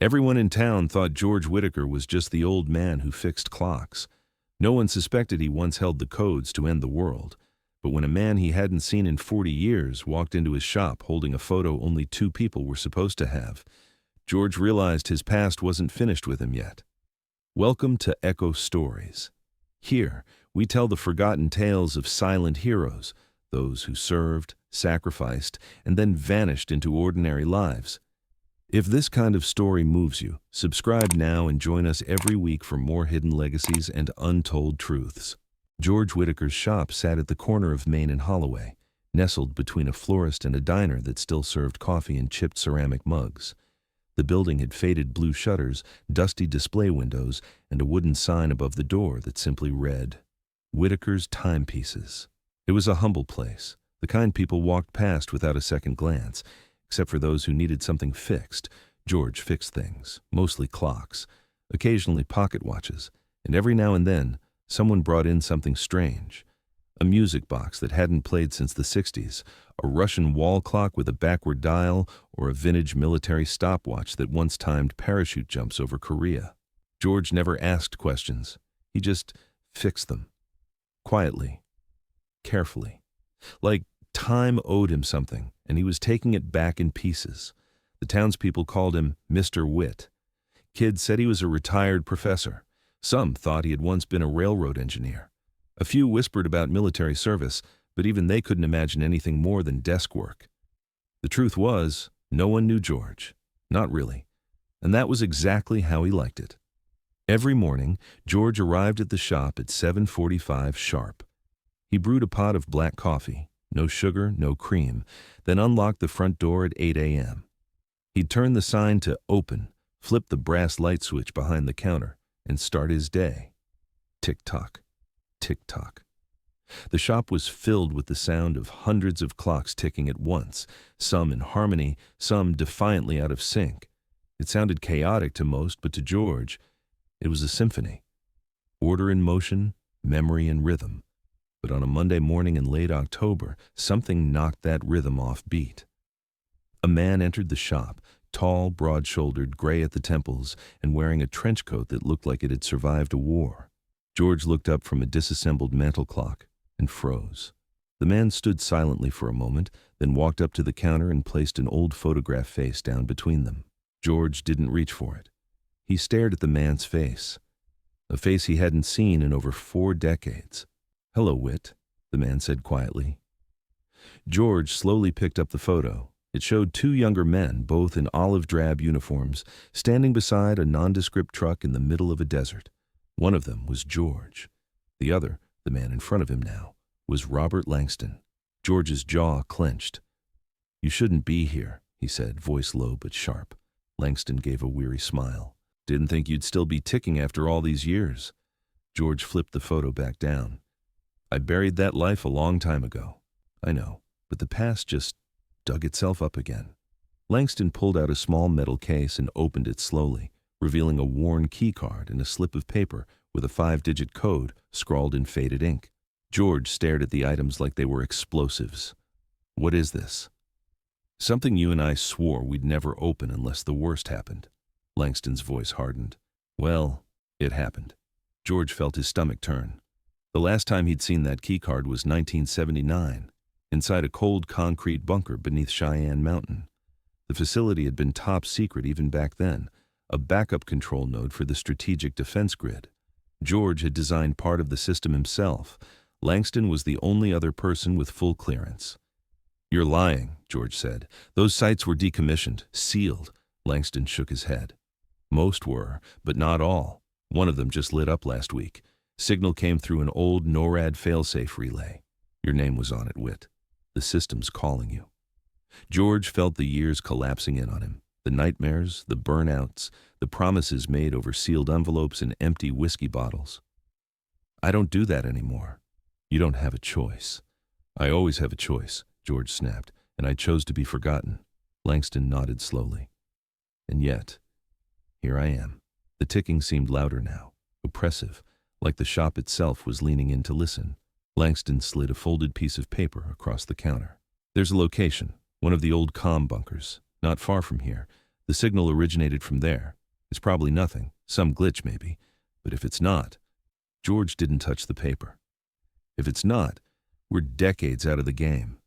Everyone in town thought George Whitaker was just the old man who fixed clocks. No one suspected he once held the codes to end the world. But when a man he hadn't seen in 40 years walked into his shop holding a photo only 2 people were supposed to have, George realized his past wasn't finished with him yet. Welcome to Echo Stories. Here, we tell the forgotten tales of silent heroes, those who served, sacrificed, and then vanished into ordinary lives. If this kind of story moves you, subscribe now and join us every week for more hidden legacies and untold truths. George Whitaker's shop sat at the corner of Main and Holloway, nestled between a florist and a diner that still served coffee in chipped ceramic mugs. The building had faded blue shutters, dusty display windows, and a wooden sign above the door that simply read, Whitaker's Timepieces. It was a humble place, the kind people walked past without a second glance. Except for those who needed something fixed, George fixed things, mostly clocks, occasionally pocket watches, and every now and then, someone brought in something strange. A music box that hadn't played since the 60s, a Russian wall clock with a backward dial, or a vintage military stopwatch that once timed parachute jumps over Korea. George never asked questions. He just fixed them. Quietly. Carefully. Like time owed him something, and he was taking it back in pieces. The townspeople called him Mr. Wit. Kids said he was a retired professor. Some thought he had once been a railroad engineer. A few whispered about military service, but even they couldn't imagine anything more than desk work. The truth was, no one knew George. Not really. And that was exactly how he liked it. Every morning, George arrived at the shop at 7:45 sharp. He brewed a pot of black coffee. No sugar, no cream, then unlocked the front door at 8 a.m. He'd turn the sign to open, flip the brass light switch behind the counter, and start his day. Tick-tock, tick-tock. The shop was filled with the sound of hundreds of clocks ticking at once, some in harmony, some defiantly out of sync. It sounded chaotic to most, but to George, it was a symphony. Order in motion, memory in rhythm. But on a Monday morning in late October, something knocked that rhythm off beat. A man entered the shop, tall, broad-shouldered, gray at the temples, and wearing a trench coat that looked like it had survived a war. George looked up from a disassembled mantel clock and froze. The man stood silently for a moment, then walked up to the counter and placed an old photograph face down between them. George didn't reach for it. He stared at the man's face, a face he hadn't seen in over 4 decades. "Hello, Whit," the man said quietly. George slowly picked up the photo. It showed 2 younger men, both in olive drab uniforms, standing beside a nondescript truck in the middle of a desert. One of them was George. The other, the man in front of him now, was Robert Langston. George's jaw clenched. "You shouldn't be here," he said, voice low but sharp. Langston gave a weary smile. "Didn't think you'd still be ticking after all these years." George flipped the photo back down. "I buried that life a long time ago." "I know, but the past just dug itself up again." Langston pulled out a small metal case and opened it slowly, revealing a worn key card and a slip of paper with a 5-digit code scrawled in faded ink. George stared at the items like they were explosives. "What is this?" "Something you and I swore we'd never open unless the worst happened." Langston's voice hardened. "Well, it happened." George felt his stomach turn. The last time he'd seen that keycard was 1979, inside a cold concrete bunker beneath Cheyenne Mountain. The facility had been top secret even back then, a backup control node for the strategic defense grid. George had designed part of the system himself. Langston was the only other person with full clearance. "You're lying," George said. "Those sites were decommissioned, sealed." Langston shook his head. "Most were, but not all. One of them just lit up last week. Signal came through an old NORAD failsafe relay. Your name was on it, Whit. The system's calling you." George felt the years collapsing in on him. The nightmares, the burnouts, the promises made over sealed envelopes and empty whiskey bottles. "I don't do that anymore." "You don't have a choice." "I always have a choice," George snapped, "and I chose to be forgotten." Langston nodded slowly. "And yet, here I am." The ticking seemed louder now, oppressive, like the shop itself was leaning in to listen. Langston slid a folded piece of paper across the counter. "There's a location, one of the old comm bunkers, not far from here. The signal originated from there. It's probably nothing, some glitch maybe. But if it's not, George didn't touch the paper. If it's not, we're decades out of the game.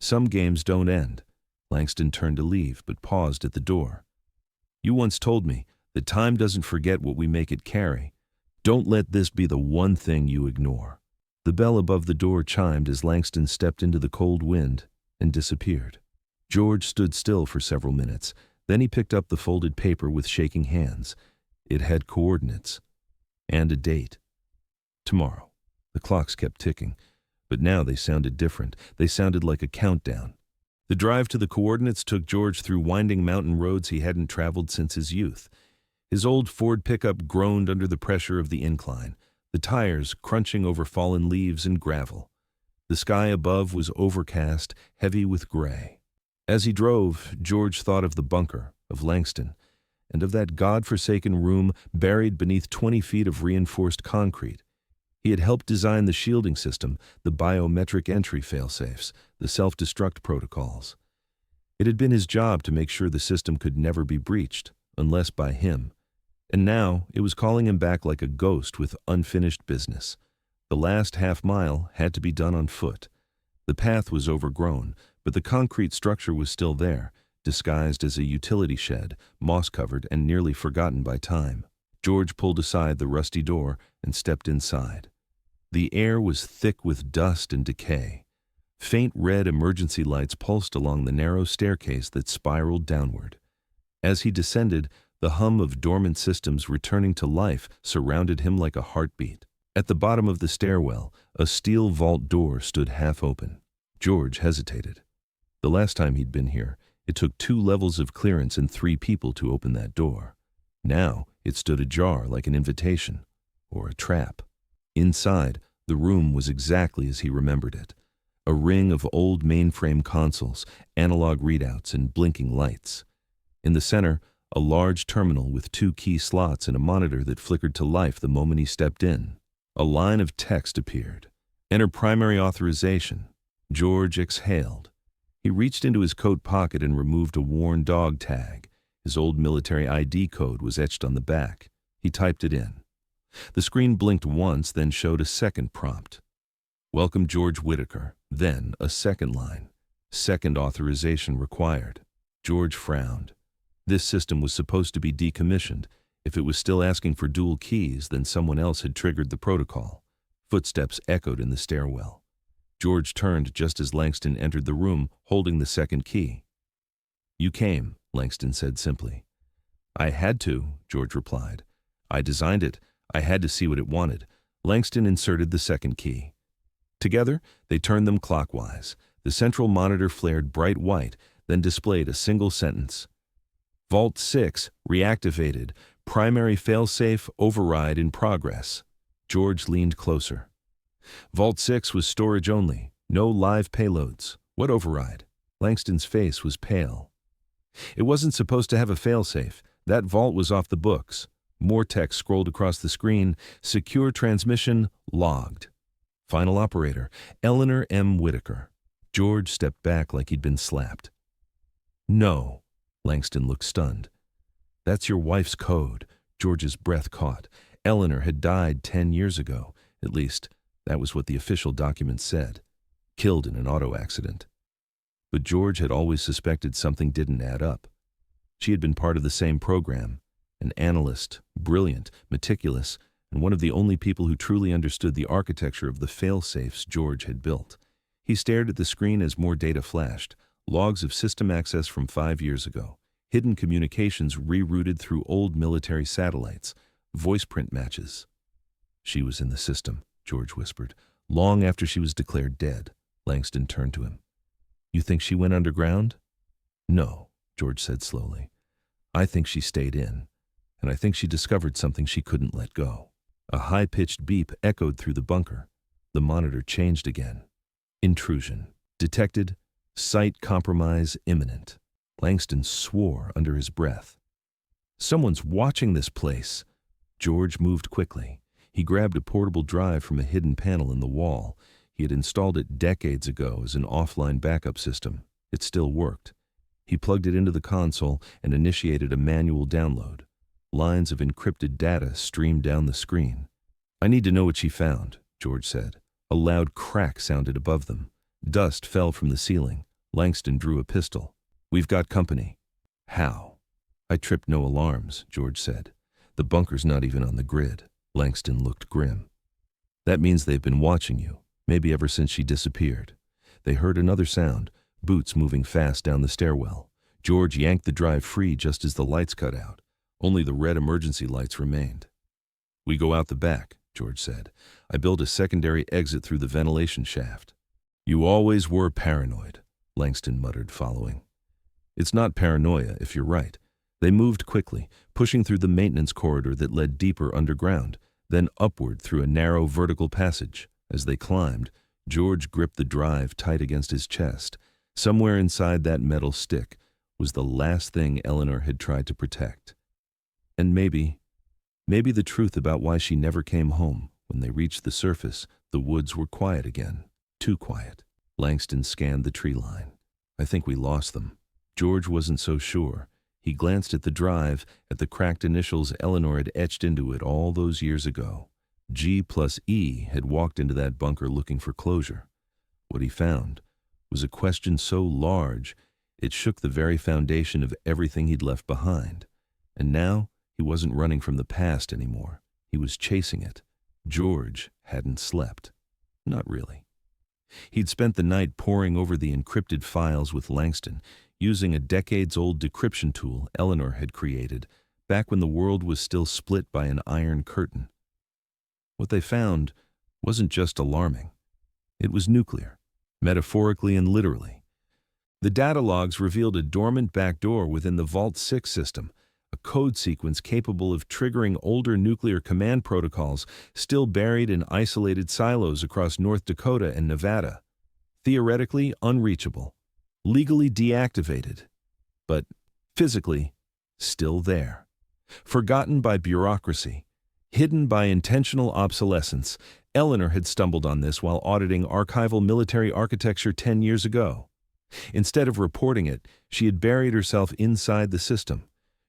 Some games don't end. Langston turned to leave, but paused at the door. You once told me that time doesn't forget what we make it carry. Don't let this be the one thing you ignore. The bell above the door chimed as Langston stepped into the cold wind and disappeared. George stood still for several minutes. Then he picked up the folded paper with shaking hands. It had coordinates and a date. Tomorrow. The clocks kept ticking, but now they sounded different. They sounded like a countdown. The drive to the coordinates took George through winding mountain roads he hadn't traveled since his youth. His old Ford pickup groaned under the pressure of the incline, the tires crunching over fallen leaves and gravel. The sky above was overcast, heavy with gray. As he drove, George thought of the bunker, of Langston, and of that God-forsaken room buried beneath 20 feet of reinforced concrete. He had helped design the shielding system, the biometric entry failsafes, the self-destruct protocols. It had been his job to make sure the system could never be breached, unless by him. And now it was calling him back like a ghost with unfinished business. The last half-mile had to be done on foot. The path was overgrown, but the concrete structure was still there, disguised as a utility shed, moss-covered and nearly forgotten by time. George pulled aside the rusty door and stepped inside. The air was thick with dust and decay. Faint red emergency lights pulsed along the narrow staircase that spiraled downward. As he descended, the hum of dormant systems returning to life surrounded him like a heartbeat. At the bottom of the stairwell, a steel vault door stood half open. George hesitated. The last time he'd been here, it took 2 levels of clearance and 3 people to open that door. Now it stood ajar like an invitation, or a trap. Inside, the room was exactly as he remembered it. A ring of old mainframe consoles, analog readouts, and blinking lights. In the center, a large terminal with 2 key slots and a monitor that flickered to life the moment he stepped in. A line of text appeared. Enter primary authorization. George exhaled. He reached into his coat pocket and removed a worn dog tag. His old military ID code was etched on the back. He typed it in. The screen blinked once, then showed a second prompt. Welcome George Whitaker. Then a second line. Second authorization required. George frowned. This system was supposed to be decommissioned. If it was still asking for dual keys, then someone else had triggered the protocol. Footsteps echoed in the stairwell. George turned just as Langston entered the room, holding the second key. You came, Langston said simply. I had to, George replied. I designed it. I had to see what it wanted. Langston inserted the second key. Together, they turned them clockwise. The central monitor flared bright white, then displayed a single sentence. Vault 6 reactivated. Primary failsafe override in progress. George leaned closer. Vault 6 was storage only. No live payloads. What override? Langston's face was pale. It wasn't supposed to have a failsafe. That vault was off the books. More text scrolled across the screen. Secure transmission logged. Final operator, Eleanor M. Whitaker. George stepped back like he'd been slapped. No. Langston looked stunned. That's your wife's code. George's breath caught. Eleanor had died 10 years ago. At least, that was what the official document said. Killed in an auto accident. But George had always suspected something didn't add up. She had been part of the same program. An analyst, brilliant, meticulous, and one of the only people who truly understood the architecture of the fail-safes George had built. He stared at the screen as more data flashed. Logs of system access from 5 years ago. Hidden communications rerouted through old military satellites. Voice print matches. She was in the system, George whispered. Long after she was declared dead. Langston turned to him. You think she went underground? No, George said slowly. I think she stayed in. And I think she discovered something she couldn't let go. A high-pitched beep echoed through the bunker. The monitor changed again. Intrusion. Detected. Site compromise imminent. Langston swore under his breath. Someone's watching this place. George moved quickly. He grabbed a portable drive from a hidden panel in the wall. He had installed it decades ago as an offline backup system. It still worked. He plugged it into the console and initiated a manual download. Lines of encrypted data streamed down the screen. "I need to know what she found," George said. A loud crack sounded above them. Dust fell from the ceiling. Langston drew a pistol. "We've got company." "How?" "I tripped no alarms," George said. "The bunker's not even on the grid." Langston looked grim. "That means they've been watching you, maybe ever since she disappeared." They heard another sound, boots moving fast down the stairwell. George yanked the drive free just as the lights cut out. Only the red emergency lights remained. "We go out the back," George said. "I built a secondary exit through the ventilation shaft." "You always were paranoid," Langston muttered, following. "It's not paranoia, if you're right." They moved quickly, pushing through the maintenance corridor that led deeper underground, then upward through a narrow vertical passage. As they climbed, George gripped the drive tight against his chest. Somewhere inside that metal stick was the last thing Eleanor had tried to protect. And maybe the truth about why she never came home. When they reached the surface, the woods were quiet again. Too quiet. Langston scanned the tree line. "I think we lost them." George wasn't so sure. He glanced at the drive, at the cracked initials Eleanor had etched into it all those years ago. G+E had walked into that bunker looking for closure. What he found was a question so large it shook the very foundation of everything he'd left behind. And now he wasn't running from the past anymore. He was chasing it. George hadn't slept. Not really. He'd spent the night poring over the encrypted files with Langston, using a decades-old decryption tool Eleanor had created back when the world was still split by an iron curtain. What they found wasn't just alarming. It was nuclear, metaphorically and literally. The data logs revealed a dormant backdoor within the Vault 6 system, a code sequence capable of triggering older nuclear command protocols still buried in isolated silos across North Dakota and Nevada. Theoretically unreachable, legally deactivated, but physically still there. Forgotten by bureaucracy, hidden by intentional obsolescence, Eleanor had stumbled on this while auditing archival military architecture 10 years ago. Instead of reporting it, she had buried herself inside the system.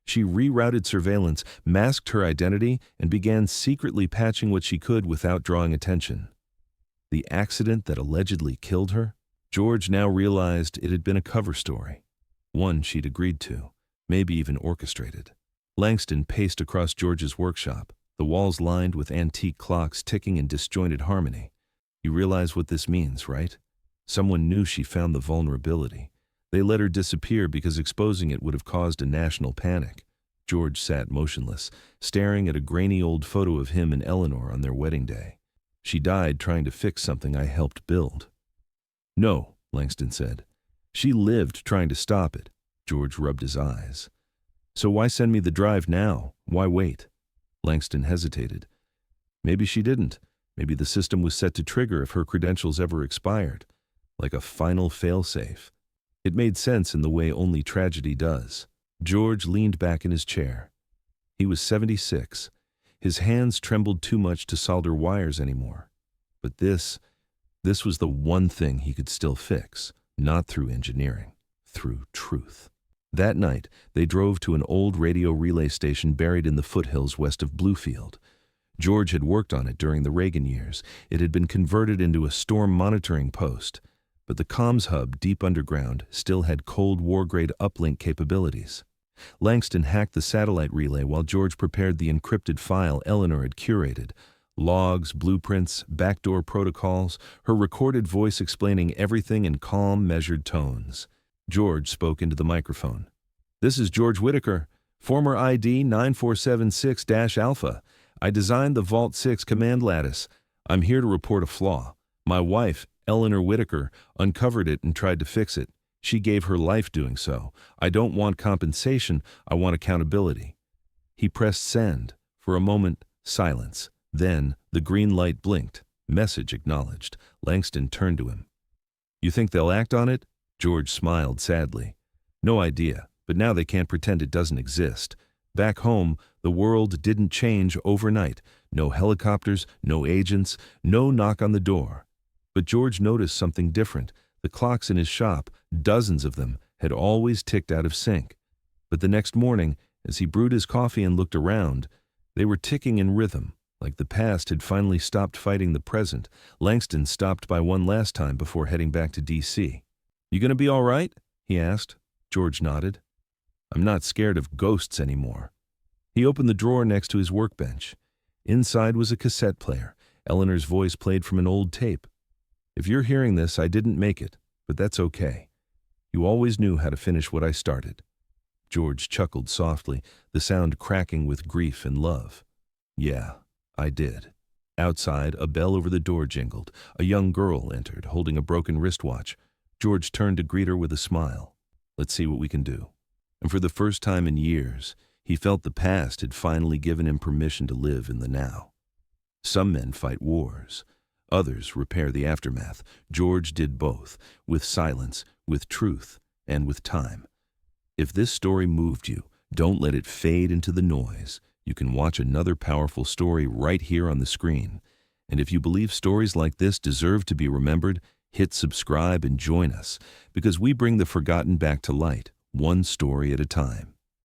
She rerouted surveillance, masked her identity, and began secretly patching what she could without drawing attention. The accident that allegedly killed her? George now realized it had been a cover story, one she'd agreed to, maybe even orchestrated. Langston paced across George's workshop, the walls lined with antique clocks ticking in disjointed harmony. "You realize what this means, right? Someone knew she found the vulnerability. They let her disappear because exposing it would have caused a national panic." George sat motionless, staring at a grainy old photo of him and Eleanor on their wedding day. "She died trying to fix something I helped build." "No," Langston said. "She lived trying to stop it." George rubbed his eyes. "So why send me the drive now? Why wait?" Langston hesitated. Maybe she didn't. Maybe the system was set to trigger if her credentials ever expired, like a final failsafe. It made sense in the way only tragedy does. George leaned back in his chair. He was 76. His hands trembled too much to solder wires anymore. But this was the one thing he could still fix, not through engineering, through truth. That night, they drove to an old radio relay station buried in the foothills west of Bluefield. George had worked on it during the Reagan years. It had been converted into a storm monitoring post, but the comms hub deep underground still had Cold War-grade uplink capabilities. Langston hacked the satellite relay while George prepared the encrypted file Eleanor had curated. Logs, blueprints, backdoor protocols, her recorded voice explaining everything in calm, measured tones. George spoke into the microphone. "This is George Whitaker, former ID 9476-Alpha. I designed the Vault 6 command lattice. I'm here to report a flaw. My wife, Eleanor Whitaker, uncovered it and tried to fix it. She gave her life doing so. I don't want compensation, I want accountability." He pressed send. For a moment, silence. Then, the green light blinked. Message acknowledged. Langston turned to him. "You think they'll act on it?" George smiled sadly. "No idea, but now they can't pretend it doesn't exist. Back home, the world didn't change overnight. No helicopters, no agents, no knock on the door. But George noticed something different. The clocks in his shop, dozens of them, had always ticked out of sync. But the next morning, as he brewed his coffee and looked around, they were ticking in rhythm, like the past had finally stopped fighting the present. Langston stopped by one last time before heading back to D.C. "You gonna be all right?" he asked. George nodded. "I'm not scared of ghosts anymore." He opened the drawer next to his workbench. Inside was a cassette player. Eleanor's voice played from an old tape. "If you're hearing this, I didn't make it, but that's okay. You always knew how to finish what I started." George chuckled softly, the sound cracking with grief and love. "Yeah, I did." Outside, a bell over the door jingled. A young girl entered, holding a broken wristwatch. George turned to greet her with a smile. "Let's see what we can do." And for the first time in years, he felt the past had finally given him permission to live in the now. Some men fight wars. Others repair the aftermath. George did both, with silence, with truth, and with time. If this story moved you, don't let it fade into the noise. You can watch another powerful story right here on the screen. And if you believe stories like this deserve to be remembered, hit subscribe and join us, because we bring the forgotten back to light, one story at a time.